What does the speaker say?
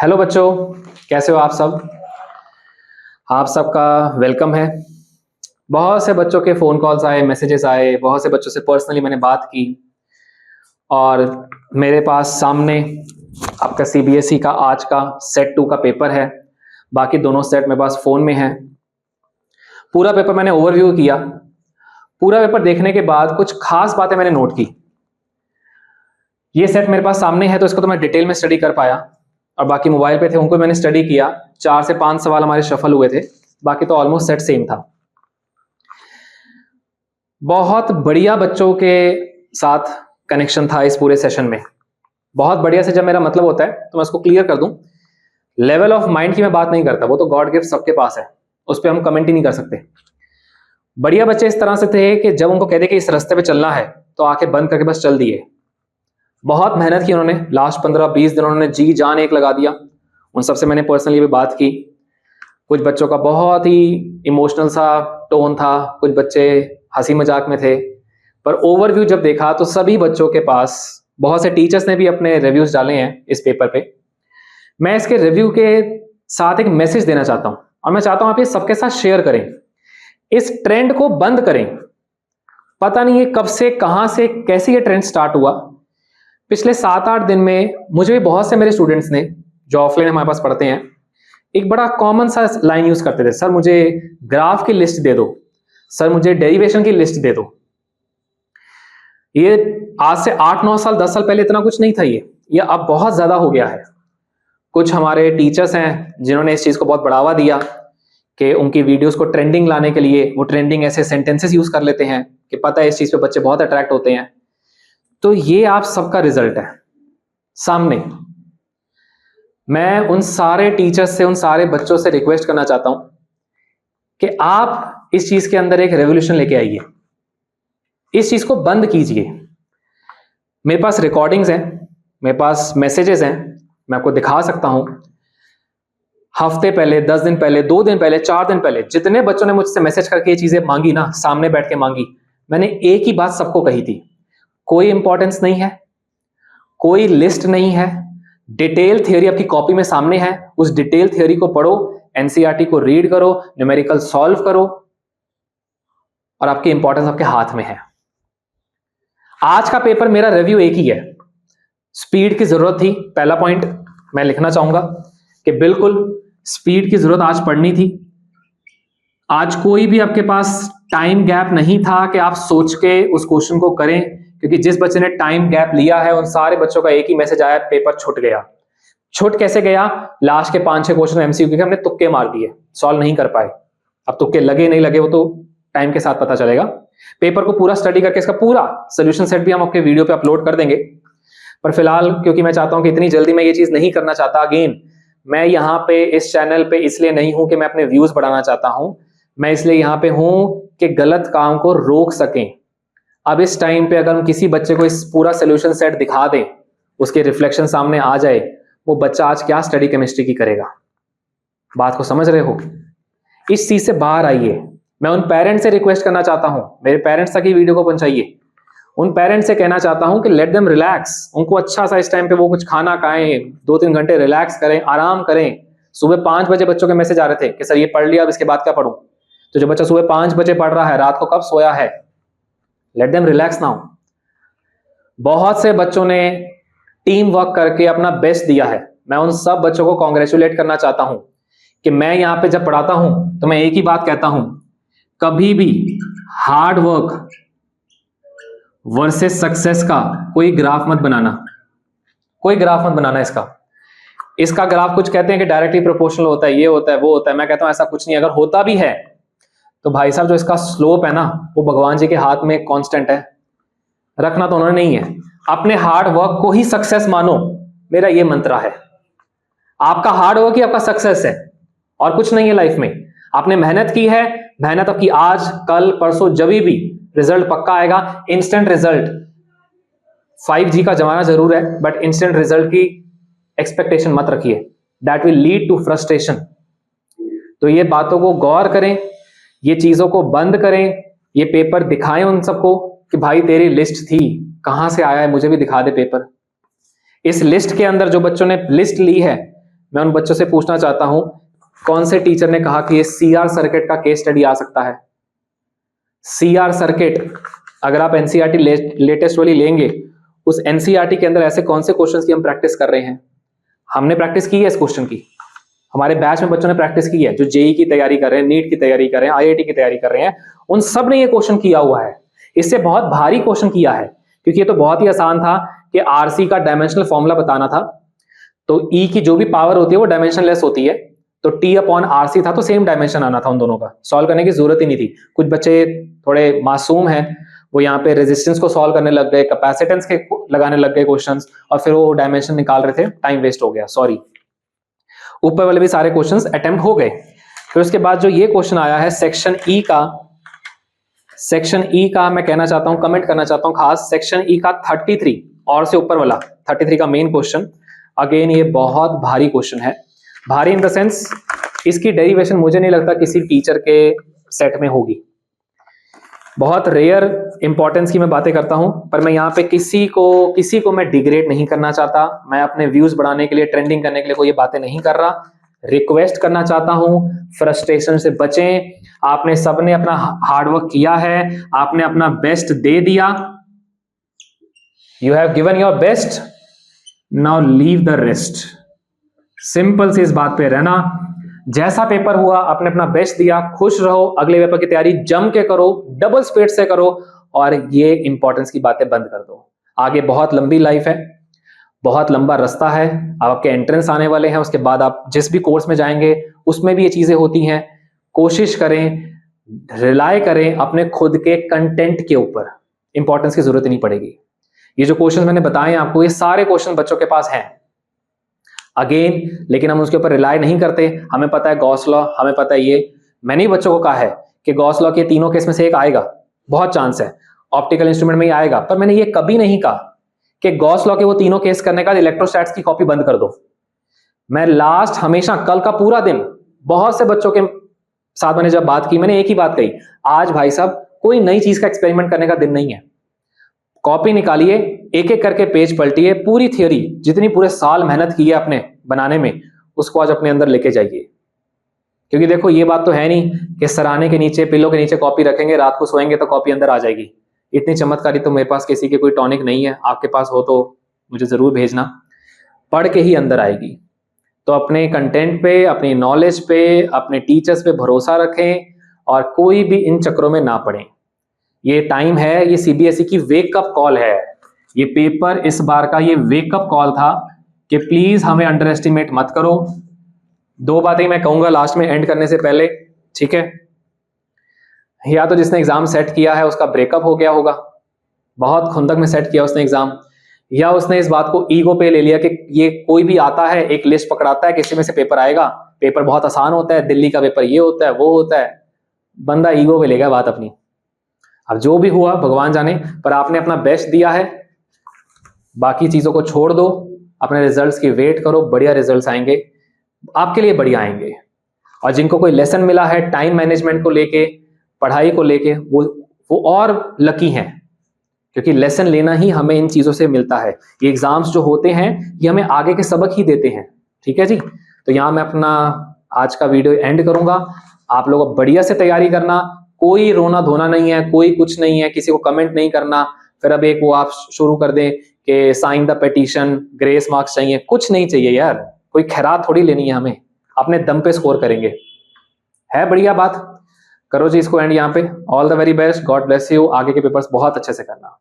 Hello बच्चों, कैसे हो आप सब। आप सबका वेलकम है। बहुत से बच्चों के फ़ोन कॉल्स आए, मैसेजेस आए, बहुत से बच्चों से पर्सनली मैंने बात की और मेरे पास सामने आपका सीबीएसई का आज का सेट 2 का पेपर है। बाकी दोनों सेट मेरे पास फ़ोन में है। पूरा पेपर मैंने ओवरव्यू किया। पूरा पेपर देखने के बाद कुछ खास बातें मैंने नोट की। ये सेट मेरे पास सामने है तो इसको तो मैं डिटेल में स्टडी कर पाया, और बाकी मोबाइल पे थे उनको मैंने स्टडी किया। 4 से 5 सवाल हमारे शफल हुए थे, बाकी तो ऑलमोस्ट सेट सेम था। बहुत बढ़िया बच्चों के साथ कनेक्शन था इस पूरे सेशन में। बहुत बढ़िया से जब मेरा मतलब होता है तो मैं उसको क्लियर कर दूं, लेवल ऑफ माइंड की मैं बात नहीं करता, वो तो गॉड गिफ्ट सबके पास है, उस पर हम कमेंट ही नहीं कर सकते। बढ़िया बच्चे इस तरह से थे कि जब उनको कह दे कि इस रास्ते पे चलना है तो आंखें बंद करके बस चल दिए। बहुत मेहनत की उन्होंने, लास्ट 15-20 दिन उन्होंने जी जान एक लगा दिया। उन सबसे मैंने पर्सनली भी बात की। कुछ बच्चों का बहुत ही इमोशनल सा टोन था, कुछ बच्चे हंसी मजाक में थे, पर ओवरव्यू जब देखा तो सभी बच्चों के पास, बहुत से टीचर्स ने भी अपने रिव्यूज डाले हैं इस पेपर पे। मैं इसके रिव्यू के साथ एक मैसेज देना चाहता हूं और मैं चाहता हूं आप ये सबके साथ शेयर करें। इस ट्रेंड को बंद करें। पता नहीं है कब से, कहां से, कैसे ये ट्रेंड स्टार्ट हुआ। पिछले 7-8 दिन में मुझे भी बहुत से मेरे स्टूडेंट्स ने जो ऑफलाइन हमारे पास पढ़ते हैं, एक बड़ा कॉमन सा लाइन यूज करते थे, सर मुझे ग्राफ की लिस्ट दे दो, सर मुझे डेरिवेशन की लिस्ट दे दो। ये आज से 8-9 साल 10 साल पहले इतना कुछ नहीं था, ये अब बहुत ज्यादा हो गया है। कुछ हमारे टीचर्स हैं जिन्होंने इस चीज को बहुत बढ़ावा दिया कि उनकी वीडियोस को ट्रेंडिंग लाने के लिए वो ट्रेंडिंग ऐसे सेंटेंसेस यूज कर लेते हैं कि पता है इस चीज पे बच्चे बहुत अट्रैक्ट होते हैं। तो ये आप सबका रिजल्ट है सामने। मैं उन सारे टीचर्स से, उन सारे बच्चों से रिक्वेस्ट करना चाहता हूं कि आप इस चीज के अंदर एक रेवोल्यूशन लेके आइए, इस चीज को बंद कीजिए। मेरे पास रिकॉर्डिंग्स हैं, मेरे पास मैसेजेस हैं, मैं आपको दिखा सकता हूं। हफ्ते पहले, 10 दिन पहले, 2 दिन पहले, 4 दिन पहले जितने बच्चों ने मुझसे मैसेज करके ये चीजें मांगी ना, सामने बैठ के मांगी, मैंने एक ही बात सबको कही थी, कोई इंपॉर्टेंस नहीं है, कोई लिस्ट नहीं है, डिटेल थ्योरी आपकी कॉपी में सामने है, उस डिटेल थ्योरी को पढ़ो, एनसीईआरटी को रीड करो, न्यूमेरिकल सॉल्व करो, और आपकी इंपॉर्टेंस आपके हाथ में है। आज का पेपर मेरा रिव्यू एक ही है, स्पीड की जरूरत थी। पहला पॉइंट मैं लिखना चाहूंगा कि बिल्कुल स्पीड की जरूरत आज पड़नी थी। आज कोई भी आपके पास टाइम गैप नहीं था कि आप सोच के उस क्वेश्चन को करें, क्योंकि जिस बच्चे ने टाइम गैप लिया है उन सारे बच्चों का एक ही मैसेज आया, पेपर छूट गया। छूट कैसे गया? लास्ट के 5-6 क्वेश्चन एमसीक्यू के हमने तुक्के मार दिए, सॉल्व नहीं कर पाए। अब तुक्के लगे नहीं लगे वो तो टाइम के साथ पता चलेगा। पेपर को पूरा स्टडी करके इसका पूरा सोल्यूशन सेट भी हम आपके वीडियो पे अपलोड कर देंगे। पर फिलहाल क्योंकि मैं चाहता हूं कि इतनी जल्दी मैं ये चीज नहीं करना चाहता, अगेन मैं यहाँ पे इस चैनल पे इसलिए नहीं हूं कि मैं अपने व्यूज बढ़ाना चाहता हूं, मैं इसलिए यहाँ पे हूं कि गलत काम को रोक सकें। अब इस टाइम पे अगर हम किसी बच्चे को इस पूरा सोल्यूशन सेट दिखा दें, उसके रिफ्लेक्शन सामने आ जाए, वो बच्चा आज क्या स्टडी केमिस्ट्री की करेगा। बात को समझ रहे हो? इस चीज से बाहर आइए। मैं उन पेरेंट्स से रिक्वेस्ट करना चाहता हूं, मेरे पेरेंट्स तक ही वीडियो को पहुंचाइए। उन पेरेंट्स से कहना चाहता हूं कि लेट देम रिलैक्स, उनको अच्छा सा इस टाइम पे वो कुछ खाना खाएं, 2-3 घंटे रिलैक्स करें, आराम करें। सुबह 5 बजे बच्चों के मैसेज आ रहे थे कि सर ये पढ़ लिया, अब इसके बाद क्या पढ़ूं। तो जो बच्चा सुबह 5 बजे पढ़ रहा है, रात को कब सोया है? Let them relax now. बहुत से बच्चों ने टीम वर्क करके अपना बेस्ट दिया है। मैं उन सब बच्चों को कॉन्ग्रेचुलेट करना चाहता हूं कि मैं यहां पे जब पढ़ाता हूं तो मैं एक ही बात कहता हूं, कभी भी हार्ड वर्क वर्सेस सक्सेस का कोई ग्राफ मत बनाना, कोई ग्राफ मत बनाना। इसका ग्राफ कुछ कहते हैं कि डायरेक्टली प्रोपोर्शनल होता है, ये होता है, वो होता है। मैं कहता हूं ऐसा कुछ नहीं। अगर होता भी है तो भाई साहब जो इसका स्लोप है ना, वो भगवान जी के हाथ में कांस्टेंट है, रखना तो उन्होंने नहीं है। अपने हार्ड वर्क को ही सक्सेस मानो, मेरा ये मंत्र है। आपका हार्ड वर्क ही आपका सक्सेस है और कुछ नहीं है लाइफ में। आपने मेहनत की है, मेहनत आपकी आज, कल, परसों, जब भी रिजल्ट पक्का आएगा। इंस्टेंट रिजल्ट, 5G का जमाना जरूर है, बट इंस्टेंट रिजल्ट की एक्सपेक्टेशन मत रखिए, that will lead to frustration. तो ये बातों को गौर करें, ये चीजों को बंद करें, ये पेपर दिखाएं उन सबको कि भाई तेरी लिस्ट थी, कहां से आया है, मुझे भी दिखा दे पेपर। इस लिस्ट के अंदर जो बच्चों ने लिस्ट ली है, मैं उन बच्चों से पूछना चाहता हूं, कौन से टीचर ने कहा कि ये सीआर सर्किट का केस स्टडी आ सकता है? सीआर सर्किट, अगर आप एनसीईआरटी लेटेस्ट वाली लेंगे, उस एनसीईआरटी के अंदर ऐसे कौन से क्वेश्चंस की हम प्रैक्टिस कर रहे हैं? हमने प्रैक्टिस की है इस क्वेश्चन की, हमारे बैच में बच्चों ने प्रैक्टिस की है, जो जेई की तैयारी कर रहे हैं, नीट की तैयारी कर रहे हैं, आईआईटी की तैयारी कर रहे हैं, उन सब ने ये क्वेश्चन किया हुआ है। इससे बहुत भारी क्वेश्चन किया है, क्योंकि ये तो बहुत ही आसान था कि आरसी का डायमेंशनल फॉर्मूला बताना था। तो ई की जो भी पावर होती है वो डायमेंशनलेस होती है, तो टी अपॉन आरसी था, तो सेम डायमेंशन आना था उन दोनों का, सॉल्व करने की जरूरत ही नहीं थी। कुछ बच्चे थोड़े मासूम हैं, वो यहाँ पे रेजिस्टेंस को सॉल्व करने लग गए, कैपेसिटेंस के लगाने लग गए क्वेश्चंस, और फिर वो डायमेंशन निकाल रहे थे, टाइम वेस्ट हो गया, सॉरी। ऊपर वाले भी सारे क्वेश्चंस अटेम्प्ट हो गए। फिर उसके बाद जो ये क्वेश्चन आया है सेक्शन ई का मैं कहना चाहता हूं, कमेंट करना चाहता हूं खास, सेक्शन ई का 33 और से ऊपर वाला 33 का मेन क्वेश्चन, अगेन ये बहुत भारी क्वेश्चन है। भारी इन द सेंस, इसकी डेरिवेशन मुझे नहीं लगता किसी टीचर के सेट में होगी। बहुत रेयर इंपॉर्टेंस की मैं बातें करता हूं, पर मैं यहाँ पे किसी को मैं डिग्रेड नहीं करना चाहता। मैं अपने व्यूज बढ़ाने के लिए, ट्रेंडिंग करने के लिए कोई ये बातें नहीं कर रहा। रिक्वेस्ट करना चाहता हूं, फ्रस्ट्रेशन से बचें। आपने सबने अपना हार्डवर्क किया है, आपने अपना बेस्ट दे दिया, you have given your best, now leave the rest. Simple से इस बात पे रहना, जैसा पेपर हुआ आपने अपना बेस्ट दिया, खुश रहो, अगले पेपर की तैयारी जम के करो, डबल स्पीड से करो, और ये इंपॉर्टेंस की बातें बंद कर दो। आगे बहुत लंबी लाइफ है, बहुत लंबा रास्ता है, आपके एंट्रेंस आने वाले हैं, उसके बाद आप जिस भी कोर्स में जाएंगे उसमें भी ये चीजें होती हैं। कोशिश करें, रिलाय करें अपने खुद के कंटेंट के ऊपर, इंपॉर्टेंस की जरूरत नहीं पड़ेगी। ये जो क्वेश्चन मैंने बताए आपको, ये सारे क्वेश्चन बच्चों के पास हैं अगेन, लेकिन हम उसके ऊपर रिलाय नहीं करते। हमें पता है गॉस लॉ, हमें पता है ये, मैंने बच्चों को कहा है कि गॉस लॉ के तीनों केस में से एक आएगा, बहुत चांस है, ऑप्टिकल इंस्ट्रूमेंट में ही आएगा, पर मैंने ये कभी नहीं कहा कि गॉस लॉ के वो तीनों केस करने का इलेक्ट्रोस्टैट्स की कॉपी बंद कर दो। मैं लास्ट हमेशा कल का पूरा दिन बहुत से बच्चों के साथ मैंने जब बात की, मैंने एक ही बात कही, आज भाई साहब कोई नई चीज का एक्सपेरिमेंट करने का दिन नहीं है। कॉपी निकालिए, एक एक करके पेज पलटिए, पूरी थ्योरी जितनी पूरे साल मेहनत की है अपने बनाने में, उसको आज अपने अंदर लेके जाइए। क्योंकि देखो ये बात तो है नहीं कि सराहने के नीचे, पिलो के नीचे कॉपी रखेंगे, रात को सोएंगे तो कॉपी अंदर आ जाएगी। इतनी चमत्कारी तो मेरे पास किसी के कोई टॉनिक नहीं है, आपके पास हो तो मुझे जरूर भेजना, पढ़ के ही अंदर आएगी। तो अपने कंटेंट पे, अपनी नॉलेज पे, अपने टीचर्स पे भरोसा रखें, और कोई भी इन चक्रों में ना पड़ें। ये टाइम है, ये सीबीएसई की वेकअप कॉल है, ये पेपर इस बार का ये वेकअप कॉल था कि प्लीज हमें अंडर एस्टिमेट मत करो। दो बातें मैं कहूंगा लास्ट में एंड करने से पहले, ठीक है? या तो जिसने एग्जाम सेट किया है उसका ब्रेकअप हो गया होगा, बहुत खुंदक में सेट किया उसने एग्जाम, या उसने इस बात को ईगो पे ले लिया कि ये कोई भी आता है, एक लिस्ट पकड़ाता है, किसी में से पेपर आएगा, पेपर बहुत आसान होता है, दिल्ली का पेपर ये होता है, वो होता है, बंदा ईगो पे ले गया बात अपनी। अब जो भी हुआ भगवान जाने, पर आपने अपना बेस्ट दिया है, बाकी चीजों को छोड़ दो, अपने रिजल्ट्स की वेट करो, बढ़िया रिजल्ट्स आएंगे, आपके लिए बढ़िया आएंगे। और जिनको कोई लेसन मिला है टाइम मैनेजमेंट को लेके, पढ़ाई को लेके, वो और लकी हैं, क्योंकि लेसन लेना ही हमें इन चीजों से मिलता है। ये एग्जाम्स जो होते हैं ये हमें आगे के सबक ही देते हैं, ठीक है जी? तो यहाँ मैं अपना आज का वीडियो एंड करूंगा। आप लोग बढ़िया से तैयारी करना, कोई रोना धोना नहीं है, कोई कुछ नहीं है, किसी को कमेंट नहीं करना, फिर अब एक वो आप शुरू कर दें कि sign the petition, grace marks चाहिए, कुछ नहीं चाहिए यार, कोई खैरात थोड़ी लेनी है हमें, अपने दम पे स्कोर करेंगे। है बढ़िया बात, करो जी इसको एंड यहाँ पे। All the very best, God bless you, आगे के पेपर्स बहुत अच्छे से करना।